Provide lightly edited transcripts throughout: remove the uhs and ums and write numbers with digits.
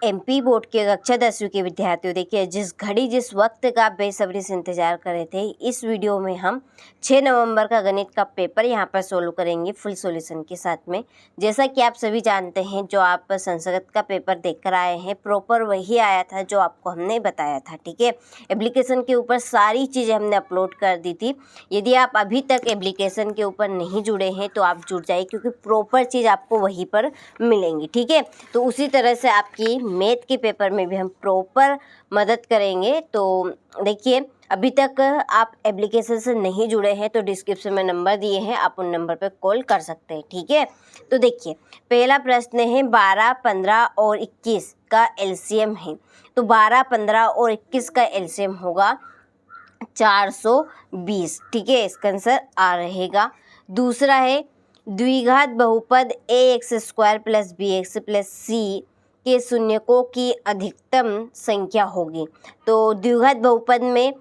MP board के कक्षा 10वीं के विद्यार्थियों, देखिए जिस घड़ी जिस वक्त का आप बेसब्री से इंतजार कर रहे थे, इस वीडियो में हम 6 नवंबर का गणित का पेपर यहाँ पर सोल्व करेंगे फुल सॉल्यूशन के साथ में। जैसा कि आप सभी जानते हैं, जो आप संस्कृत का पेपर देख कर आए हैं, प्रॉपर वही आया था जो आपको हमने बताया था। ठीक है, एप्लीकेशन के ऊपर सारी चीज़ें हमने अपलोड कर दी थी। यदि आप अभी तक एप्लीकेशन के ऊपर नहीं जुड़े हैं तो आप जुड़ जाइए, क्योंकि प्रॉपर चीज़ आपको वहीं पर मिलेंगी। ठीक है, तो उसी तरह से आपकी मैथ के पेपर में भी हम प्रॉपर मदद करेंगे। तो देखिए, अभी तक आप एप्लीकेशन से नहीं जुड़े हैं तो डिस्क्रिप्शन में नंबर दिए हैं, आप उन नंबर पर कॉल कर सकते हैं। ठीक है, तो देखिए पहला प्रश्न है 12, 15 और 21 का एलसीएम है। तो 12, 15 और 21 का एलसीएम होगा 420। ठीक है, इसका आंसर आ रहेगा। दूसरा है द्विघात बहुपद ax² plus bx plus c के शून्यकों की अधिकतम संख्या होगी। तो द्विघात बहुपद में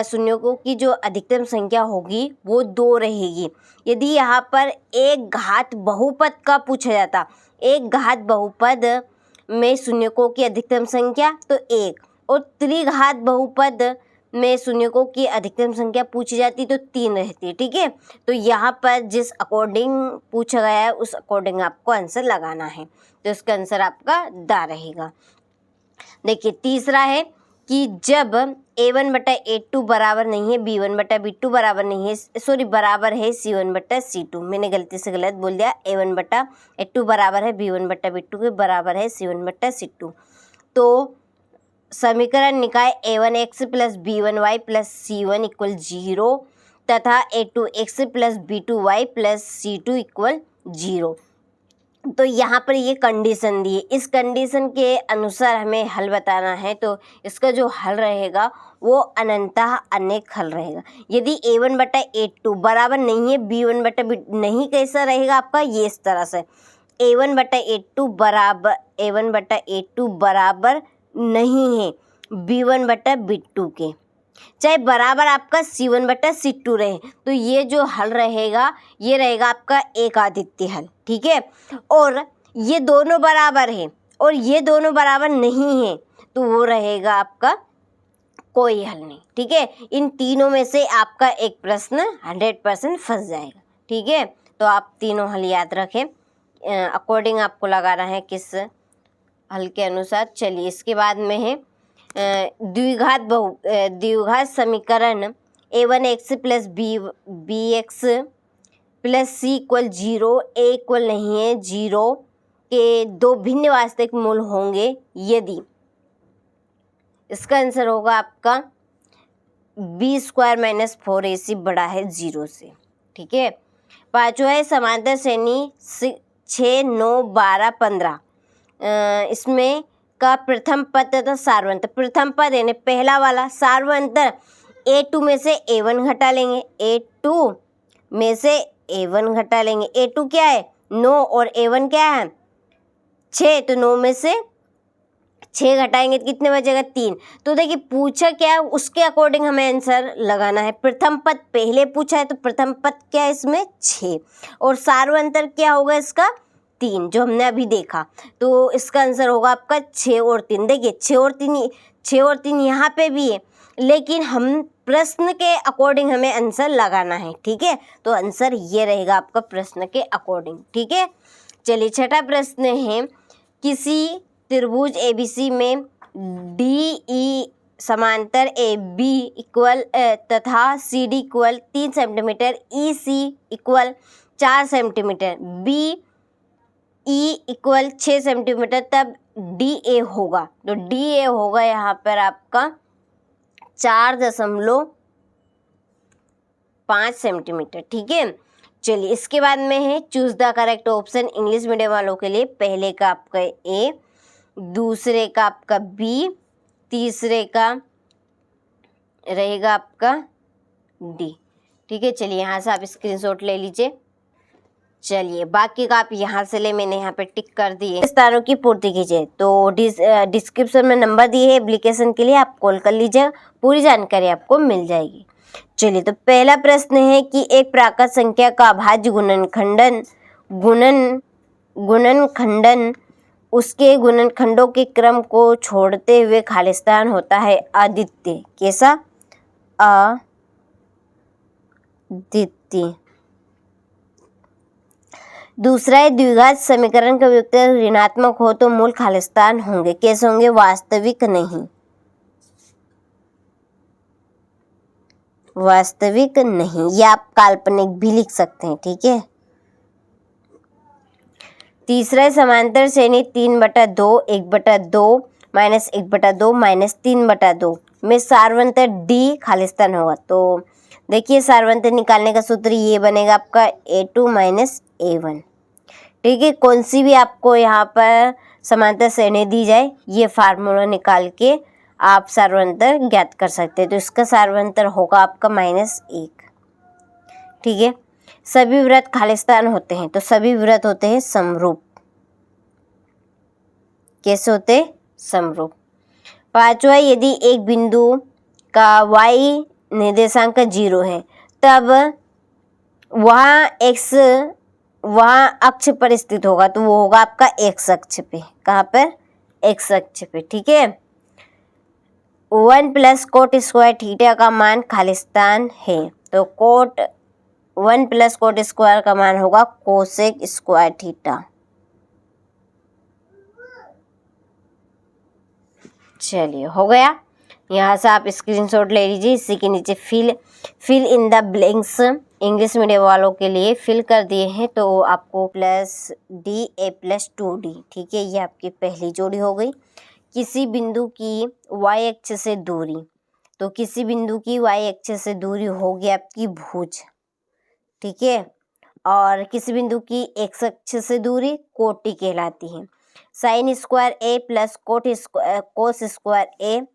शून्यकों की जो अधिकतम संख्या होगी वो 2 रहेगी। यदि यहाँ पर एक घात बहुपद का पूछा जाता, एक घात बहुपद में शून्यकों की अधिकतम संख्या तो 1, और त्रिघात बहुपद में शून्यकों की अधिकतम संख्या पूछी जाती तो 3 रहती है। ठीक है, तो यहाँ पर जिस अकॉर्डिंग पूछा गया है उस अकॉर्डिंग आपको आंसर लगाना है, तो इसका आंसर आपका दा रहेगा। देखिए तीसरा है कि जब a1/a2 बराबर नहीं है, b1/b2 बराबर नहीं है, सॉरी बराबर है c1/c2। मैंने गलती से गलत बोल दिया, a1/a2 बराबर है b1/b2 के बराबर है c1/c2। तो समीकरण निकाय a1x plus b1y plus c1 equal 0 तथा a2x plus b2y plus c2 equal 0। तो यहाँ पर ये कंडीशन दी है, इस कंडीशन के अनुसार हमें हल बताना है। तो इसका जो हल रहेगा वो अनंतः अनेक हल रहेगा। यदि a1/a2 बराबर नहीं है b1/b नहीं, कैसा रहेगा आपका, ये इस तरह से a1/a2 बराबर नहीं है b1/b2 के, चाहे बराबर आपका c1/c2 रहे, तो ये जो हल रहेगा ये रहेगा आपका एक आदित्य हल। ठीक है, और ये दोनों बराबर है और ये दोनों बराबर नहीं है तो वो रहेगा आपका कोई हल नहीं। ठीक है, इन तीनों में से आपका एक प्रश्न 100% फंस जाएगा। ठीक है, तो आप तीनों हल याद रखें, अकॉर्डिंग आपको लगाना है किस हल के अनुसार। चलिए इसके बाद में है द्विघात समीकरण a1x plus bx plus c equal 0, a equal नहीं है 0 के 2 भिन्न वास्तविक मूल होंगे यदि, इसका आंसर होगा आपका b² माइनस 4ac बड़ा है 0 से। ठीक है, पाँचवा है समांतर श्रेणी 6, 9, 12, 15, इसमें का प्रथम पद तथा सार्वंतर। प्रथम पद यानी पहला वाला, सार्वंतर a2 में से a1 घटा लेंगे, a2 में से a1 घटा लेंगे। a2 क्या है 9 और a1 क्या है 6, तो 9 में से 6 घटाएंगे तो कितने बचेगा 3। तो देखिए पूछा क्या है उसके अकॉर्डिंग हमें आंसर लगाना है। प्रथम पद पहले पूछा है तो प्रथम पद क्या है इसमें 6, और सार्वंतर क्या होगा इसका 3, जो हमने अभी देखा। तो इसका आंसर होगा आपका 6 और 3। देखिए 6 और 3 यहाँ पे भी है, लेकिन हम प्रश्न के अकॉर्डिंग हमें आंसर लगाना है। ठीक है, तो आंसर ये रहेगा आपका प्रश्न के अकॉर्डिंग। ठीक है, चलिए छठा प्रश्न है किसी त्रिभुज ABC में DE समांतर AB इक्वल तथा CD equal 3 centimetre, EC equal 4 centimetre, BE equal 6 centimetre, तब DA होगा। तो DA होगा यहाँ पर आपका 4.5 सेंटीमीटर। ठीक है, चलिए इसके बाद में है choose the correct option. English medium वालों के लिए पहले का आपका A, दूसरे का आपका B, तीसरे का रहेगा आपका D। ठीक है, चलिए यहाँ से आप स्क्रीनशॉट ले लीजिए। चलिए बाकी का आप यहाँ से ले, मैंने यहाँ पे टिक कर दिए। स्थानों की पूर्ति कीजिए, तो डिस्क्रिप्शन में नंबर दिए है एप्लीकेशन के लिए, आप कॉल कर लीजिए, पूरी जानकारी आपको मिल जाएगी। चलिए तो पहला प्रश्न है कि एक प्राकृत संख्या का अभाज्य गुणनखंडन उसके गुणनखंडों के क्रम को छोड़ते हुए खालिस्तान होता है अद्वितीय। कैसा? अद्वितीय। दूसरा है द्विघात समीकरण का व्युत्तर ऋणात्मक हो तो मूल खालिस्तान होंगे। कैसे होंगे? वास्तविक नहीं, वास्तविक नहीं, या आप काल्पनिक भी लिख सकते हैं। ठीक है। तीसरा है समांतर श्रेणी 3/2 1/2 माइनस 1/2 माइनस 3/2 में सार्वंतर डी खालिस्तान होगा। तो देखिए सार्वंतर निकालने का सूत्र ये बनेगा आपका A2 माइनस A1। ठीक है। कौन सी भी आपको यहाँ पर समांतर श्रेणी दी जाए, ये फार्मूला निकाल के आप सार्वंतर ज्ञात कर सकते हैं। तो इसका सार्वंतर होगा आपका -1। ठीक है। सभी वृत्त खालिस्तान होते हैं, तो सभी वृत्त होते हैं समरूप। कैसे होते? समरूप। पांचवा, यदि एक बिंदु का y निर्देशांक 0 है तब वहाँ अक्ष पर स्थित होगा, तो वो होगा आपका x अक्ष पे। कहाँ पर? x अक्ष पे। ठीक है। 1 + कोट स्क्वायर थीटा का मान खालिस्तान है, तो 1 + कोट स्क्वायर का मान होगा कोसेक स्क्वायर थीटा। चलिए, हो गया। यहाँ से आप स्क्रीनशॉट ले लीजिए। इसी के नीचे fill in the blanks English medium वालों के लिए फिल कर दिए हैं, तो आपको +D A + 2D। ठीक है। ये आपकी पहली जोड़ी हो गई। किसी बिंदु की y अक्ष से दूरी, तो किसी बिंदु की y अक्ष से दूरी होगी आपकी भुज। ठीक है। और किसी बिंदु की x अक्ष से दूरी कोटि कहलाती है। sin square A + cos square A,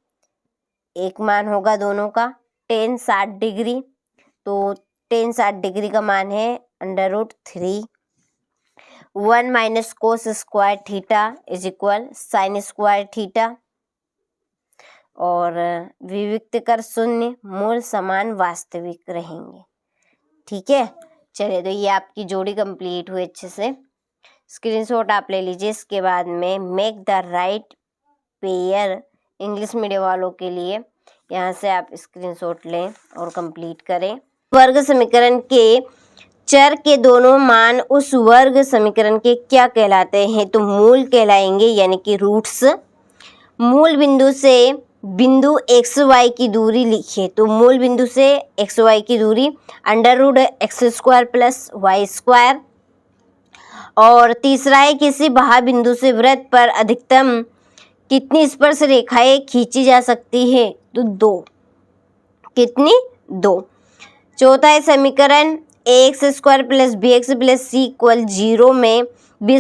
एक मान होगा दोनों का। tan 60 डिग्री, तो tan 60 डिग्री का मान है √3। 1 - cos square theta = sin square theta. और विविक्त कर शून्य, मूल समान वास्तविक रहेंगे। ठीक है। चलिए, तो ये आपकी जोड़ी कंप्लीट हुई अच्छे से। स्क्रीनशॉट आप ले लीजिए। इसके बाद में make the right pair English medium वालों के लिए यहाँ से आप स्क्रीनशॉट लें और कंप्लीट करें। वर्ग समीकरण के चर के दोनों मान उस वर्ग समीकरण के क्या कहलाते हैं? तो मूल कहलाएंगे, यानी कि रूट्स। मूल बिंदु से बिंदु XY की दूरी लिखिए, तो मूल बिंदु से XY की दूरी √x² + y²। और तीसरा है किसी बाह्य बिंदु से वृत्त पर अधिकतम कितनी स्पर्श रेखाएं खींची जा सकती है? तो 2। कितनी? 2। चौथा है समीकरण ax² + bx + c = 0 में b²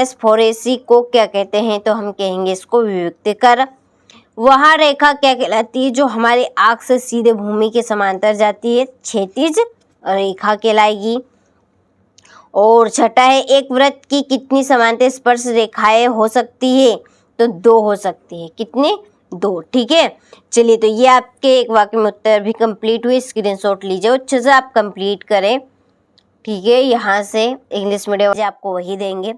- 4ac को क्या कहते हैं? तो हम कहेंगे इसको विविक्त कर। वह रेखा क्या कहलाती है जो हमारे आंख से सीधे भूमि के समांतर जाती है? क्षैतिज रेखा कहलाएगी। और छठा है एक वृत्त की कितनी समांतर स्पर्श रेखाएं हो सकती है? तो 2 हो सकती है। कितनी? 2। ठीक है। चलिए, तो ये आपके एक वाक्य में उत्तर भी कंप्लीट हुए। स्क्रीनशॉट लीजिए, अच्छे से आप कंप्लीट करें। ठीक है। यहाँ से इंग्लिश मीडियम आपको वही देंगे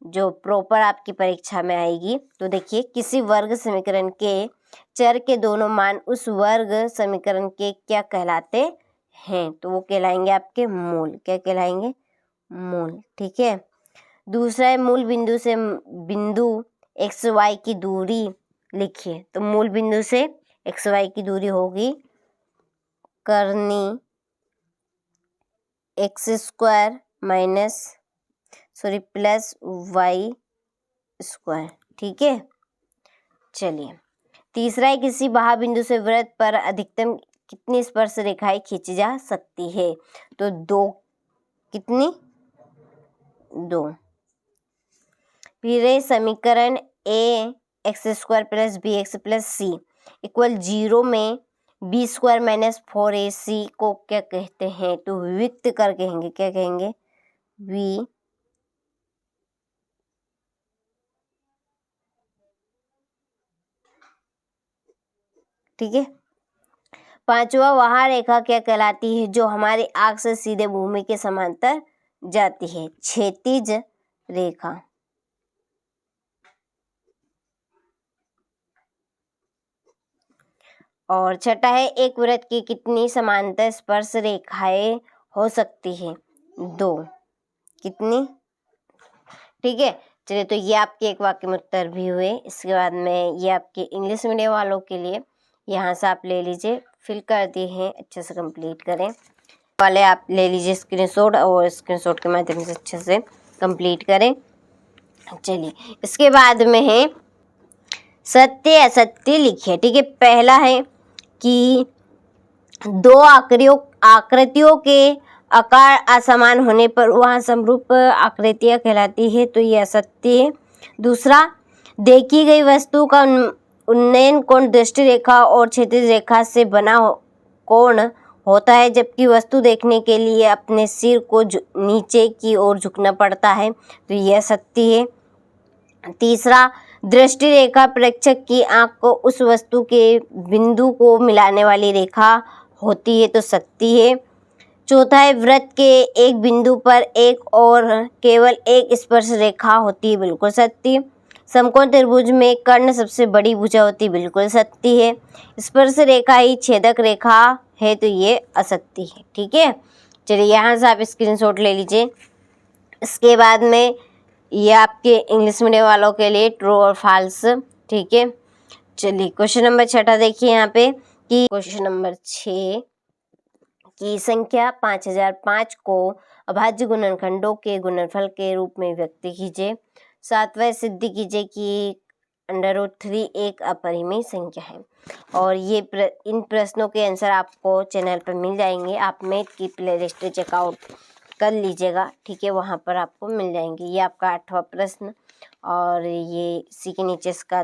जो प्रॉपर आपकी परीक्षा में आएगी। तो देखिए, किसी वर्ग समीकरण के चर के दोनों मान उस वर्ग समीकरण के क्या कहलाते हैं? तो वो कहलाएंगे आपके मूल। क्या कहलाएंगे? मूल। ठीक है। दूसरा है मूल बिंदु से बिंदु XY की दूरी लिखिए, तो मूल बिंदु से XY की दूरी होगी करनी x² + y²। ठीक है। चलिए, तीसरा है किसी बाह्य बिंदु से वृत्त पर अधिकतम कितनी स्पर्श रेखाएं खींची जा सकती है? तो 2। कितनी? 2। फिर है समीकरण ax² + bx + c = 0 में b² - 4ac को क्या कहते हैं? तो विविक्त कर कहेंगे। क्या कहेंगे? ठीक है। पांचवा, वह रेखा क्या कहलाती है जो हमारी आंख से सीधे भूमि के समांतर जाती है? क्षैतिज रेखा। और छठा है, एक वृत्त की कितनी समांतर स्पर्श रेखाएं हो सकती है? 2। कितनी? ठीक है, चलिए तो ये आपके एक वाक्य में उत्तर भी हुए। इसके बाद में ये आपके इंग्लिश मीडियम वालों के लिए यहाँ से आप ले लीजिए, फिल कर दिए हैं, अच्छे से कंप्लीट करें वाले आप ले लीजिए स्क्रीनशॉट, और स्क्रीनशॉट के माध्यम से अच्छे से कंप्लीट करें। चलिए इसके बाद में है सत्य असत्य लिखिए। ठीक है, पहला है कि दो आकृतियों के आकार असमान होने पर वह समरूप आकृतियां कहलाती है, तो ये असत्य है। दूसरा, देखी गई वस्तु का उन्नयन कोण दृष्टि रेखा और क्षैतिज रेखा से बना कोण होता है, जबकि वस्तु देखने के लिए अपने सिर को नीचे की ओर झुकना पड़ता है, तो यह सत्य है। तीसरा, दृष्टि रेखा प्रेक्षक की आंख को उस वस्तु के बिंदु को मिलाने वाली रेखा होती है, तो सत्य है। चौथा है, वृत्त के एक बिंदु पर एक और केवल एक स्पर्श रेखा होती है, बिल्कुल सत्य। समकोण त्रिभुज में कर्ण सबसे बड़ी भुजा होती है, बिल्कुल सत्य है। स्पर्श रेखा ही छेदक रेखा है, तो ये असत्य है। ठीक है, चलिए यहाँ से आप स्क्रीनशॉट ले लीजिए। इसके बाद में ये आपके इंग्लिश मीडियम वालों के लिए ट्रू और फॉल्स। ठीक है, चलिए क्वेश्चन नंबर 6 देखिए यहाँ पे कि क्वेश्चन नंबर 6 की संख्या 5005 को अभाज्य गुणनखंडों के गुणनफल के रूप में व्यक्त कीजिए। 7वां सिद्ध कीजिए कि √3 एक अपरिमेय संख्या है। और ये इन प्रश्नों के आंसर आपको चैनल पर मिल जाएंगे। आप मैथ की प्लेलिस्ट चेकआउट कर लीजिएगा, ठीक है, वहाँ पर आपको मिल जाएंगे। ये आपका 8वां प्रश्न, और ये इसी के नीचे इसका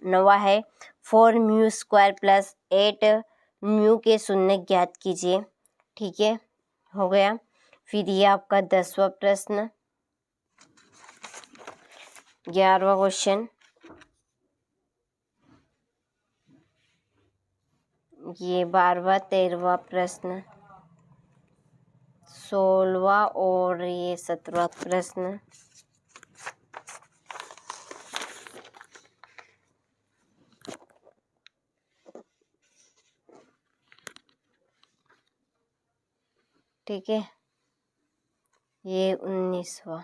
9वां है। 4μ² + 8μ के शून्य ज्ञात कीजिए। ठीक है, हो गया। फिर ये आपका 10वां प्रश्न, 11वां क्वेश्चन, ये 12वां 13वां प्रश्न, 16वां और ये 17वां प्रश्न, ठीक है, ये 19वां,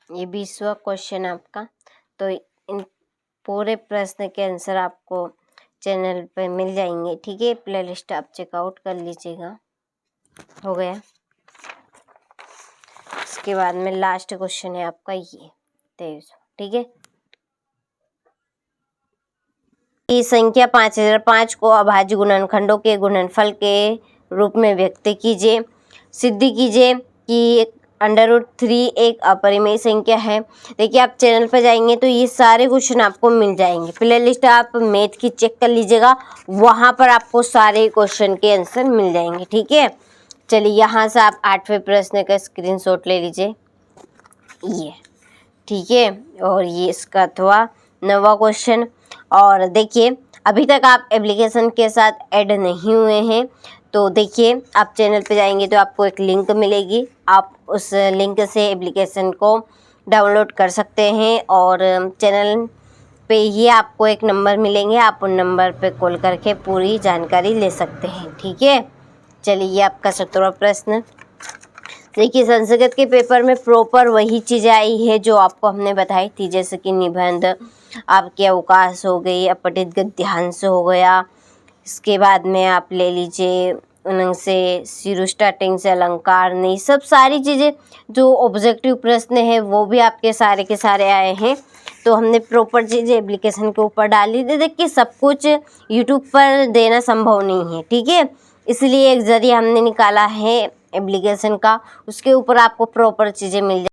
ये 20वां क्वेश्चन आपका। तो इन पूरे प्रश्न के आंसर आपको चैनल पे मिल जाएंगे। ठीक है, प्लेलिस्ट आप चेकआउट कर लीजिएगा। हो गया। इसके बाद में लास्ट क्वेश्चन है आपका ये 23। ठीक है, की संख्या 5005 को अभाज्य गुणनखंडों के गुणनफल के रूप में व्यक्त कीजिए। सिद्ध कीजिए कि √3 एक अपरिमेय संख्या है। देखिए, आप चैनल पर जाएंगे तो ये सारे क्वेश्चन आपको मिल जाएंगे। प्लेलिस्ट आप मैथ की चेक कर लीजिएगा, वहाँ पर आपको सारे क्वेश्चन के आंसर मिल जाएंगे। ठीक है, चलिए यहाँ से आप 8वें प्रश्न का स्क्रीनशॉट ले लीजिए ये। ठीक है, और ये इसका 9वां क्वेश्चन। और देखिए, अभी तक आप एप्लीकेशन के साथ ऐड नहीं हुए हैं तो देखिए, आप चैनल पे जाएंगे तो आपको एक लिंक मिलेगी। आप उस लिंक से एप्लीकेशन को डाउनलोड कर सकते हैं, और चैनल पे ही आपको एक नंबर मिलेंगे। आप उन नंबर पे कॉल करके पूरी जानकारी ले सकते हैं। ठीक है, चलिए ये आपका 17वां प्रश्न। देखिए, संस्कृत के पेपर में प्रॉपर वही चीज़ें आई है जो आपको हमने बताई थी, जैसे कि निबंध, आपके अवकाश हो गई, अपठित गद्यांश हो गया। इसके बाद में आप ले लीजिए उनंग से शुरू स्टार्टिंग से अलंकार, नहीं, सब सारी चीज़ें जो ऑब्जेक्टिव प्रश्न है वो भी आपके सारे के सारे आए हैं। तो हमने प्रॉपर चीज़ें एप्लीकेशन के ऊपर डाली थी। देखिए, सब कुछ यूट्यूब पर देना संभव नहीं है। ठीक है, इसलिए एक ज़रिया हमने निकाला है एप्लीकेशन का, उसके ऊपर आपको प्रॉपर चीज़ें मिल